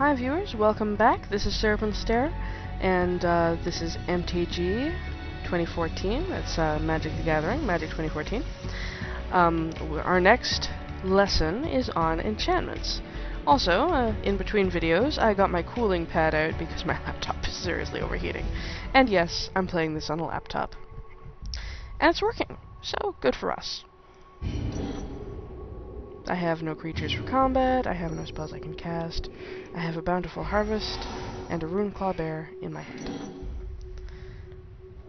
Hi viewers, welcome back. This is Serpentstare, and this is MTG 2014. That's Magic the Gathering, Magic 2014. Our next lesson is on enchantments. Also, in between videos, I got my cooling pad out because my laptop is seriously overheating. And yes, I'm playing this on a laptop. And it's working, so good for us. I have no creatures for combat, I have no spells I can cast, I have a Bountiful Harvest, and a Runeclaw Bear in my hand.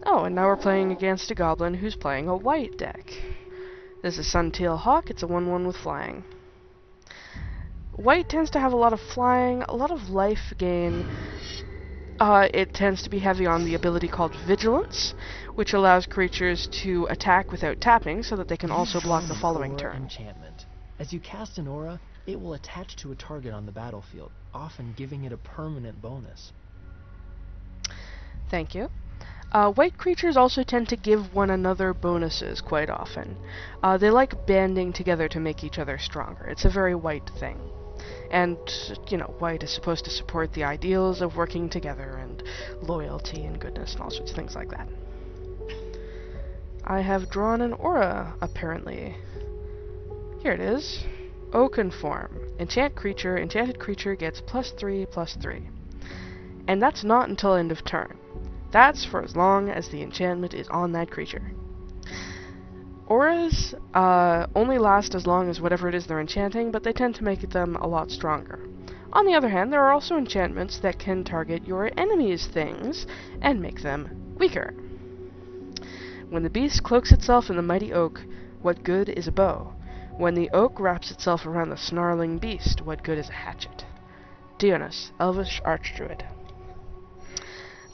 Oh, and now we're playing against a goblin who's playing a white deck. This is Suntail Hawk, it's a 1/1 with flying. White tends to have a lot of flying, a lot of life gain. It tends to be heavy on the ability called Vigilance, which allows creatures to attack without tapping so that they can also block the following turn. Enchantment. As you cast an aura, it will attach to a target on the battlefield, often giving it a permanent bonus. Thank you. White creatures also tend to give one another bonuses quite often. They like banding together to make each other stronger. It's a very white thing. And, you know, white is supposed to support the ideals of working together and loyalty and goodness and all sorts of things like that. I have drawn an aura, apparently. Here it is. Oakenform. Enchanted creature gets +3/+3. And that's not until end of turn. That's for as long as the enchantment is on that creature. Auras only last as long as whatever it is they're enchanting, but they tend to make them a lot stronger. On the other hand, there are also enchantments that can target your enemies' things and make them weaker. When the beast cloaks itself in the mighty oak, what good is a bow? When the oak wraps itself around the snarling beast, what good is a hatchet? Dionys, Elvish Archdruid.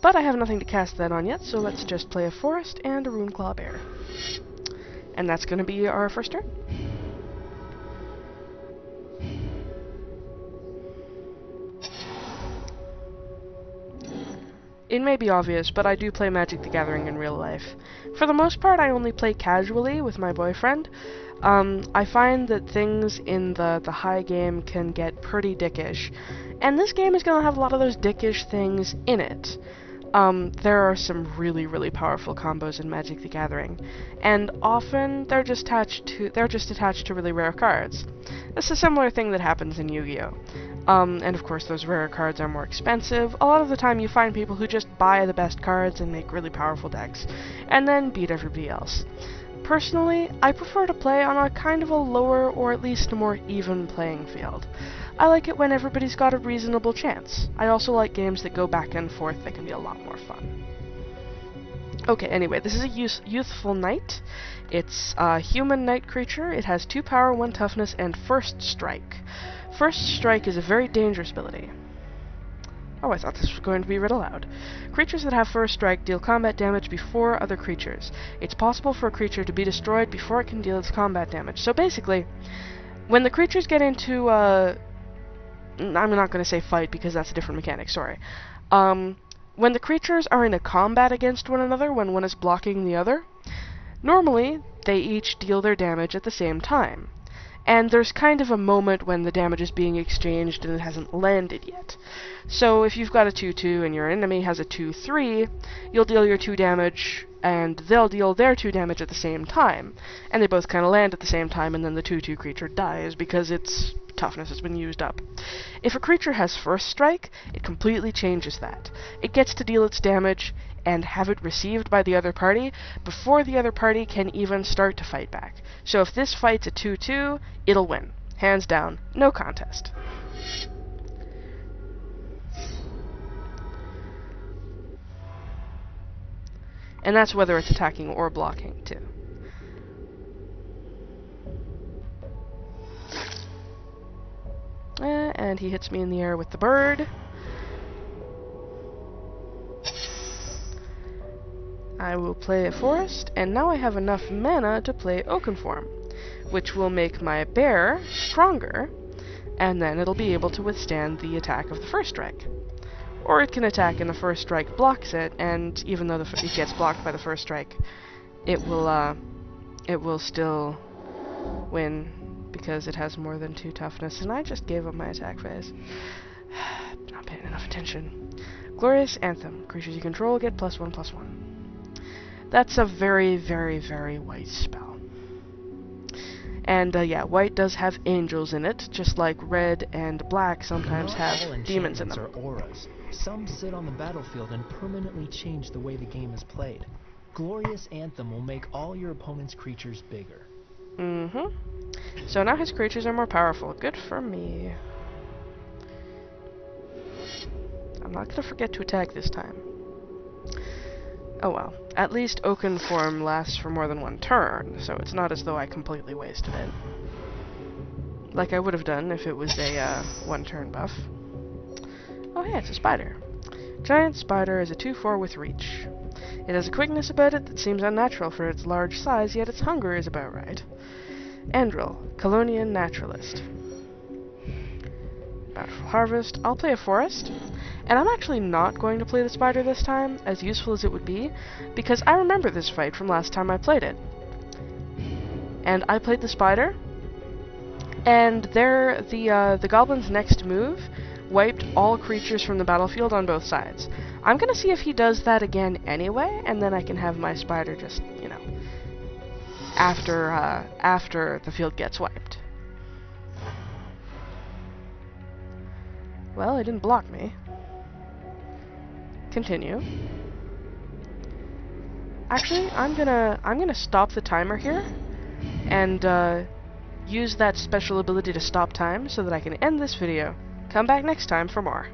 But I have nothing to cast that on yet, so let's just play a forest and a Runeclaw Bear. And that's going to be our first turn. It may be obvious, but I do play Magic the Gathering in real life. For the most part, I only play casually with my boyfriend. I find that things in the high game can get pretty dickish, and this game is going to have a lot of those dickish things in it. There are some really, really powerful combos in Magic the Gathering, and often they're just attached to really rare cards. It's a similar thing that happens in Yu-Gi-Oh! And of course those rare cards are more expensive. A lot of the time you find people who just buy the best cards and make really powerful decks, and then beat everybody else. Personally, I prefer to play on a kind of a lower or at least a more even playing field. I like it when everybody's got a reasonable chance. I also like games that go back and forth that can be a lot more fun. Okay, anyway, this is a youthful knight. It's a human knight creature. It has 2 power, 1 toughness, and first strike. First strike is a very dangerous ability. Oh, I thought this was going to be read aloud. Creatures that have first strike deal combat damage before other creatures. It's possible for a creature to be destroyed before it can deal its combat damage. So basically, when the creatures get into, I'm not going to say fight because that's a different mechanic, sorry. When the creatures are in a combat against one another, when one is blocking the other, normally they each deal their damage at the same time. And there's kind of a moment when the damage is being exchanged and it hasn't landed yet. So if you've got a 2/2 and your enemy has a 2/3, you'll deal your 2 damage and they'll deal their 2 damage at the same time. And they both kind of land at the same time, and then the 2/2 creature dies because its toughness has been used up. If a creature has first strike, it completely changes that. It gets to deal its damage and have it received by the other party before the other party can even start to fight back. So if this fight's a 2/2, it'll win. Hands down, no contest. And that's whether it's attacking or blocking, too. And he hits me in the air with the bird. I will play a forest, and now I have enough mana to play Oakenform, which will make my bear stronger, and then it'll be able to withstand the attack of the first strike. Or it can attack and the first strike blocks it, and even though it gets blocked by the first strike, it will still win because it has more than 2 toughness, and I just gave up my attack phase. Not paying enough attention. Glorious Anthem. Creatures you control get +1/+1. That's a very, very, very white spell. And yeah, white does have angels in it, just like red and black sometimes Not all have demons in them. enchantments are auras. Some sit on the battlefield and permanently change the way the game is played. Glorious Anthem will make all your opponent's creatures bigger. So now his creatures are more powerful. Good for me. I'm not gonna forget to attack this time. Oh well. At least Oaken form lasts for more than one turn, so it's not as though I completely wasted it. Like I would have done if it was a one-turn buff. Oh yeah, it's a spider. Giant spider is a 2/4 with reach. It has a quickness about it that seems unnatural for its large size, yet its hunger is about right. Andril, Colonian Naturalist. Bountiful Harvest. I'll play a forest. And I'm actually not going to play the spider this time, as useful as it would be, because I remember this fight from last time I played it. And I played the spider, and the goblin's next move wiped all creatures from the battlefield on both sides. I'm gonna see if he does that again anyway, and then I can have my spider just, you know, after the field gets wiped. Well, it didn't block me. Continue. Actually, I'm gonna stop the timer here, and use that special ability to stop time so that I can end this video. Come back next time for more.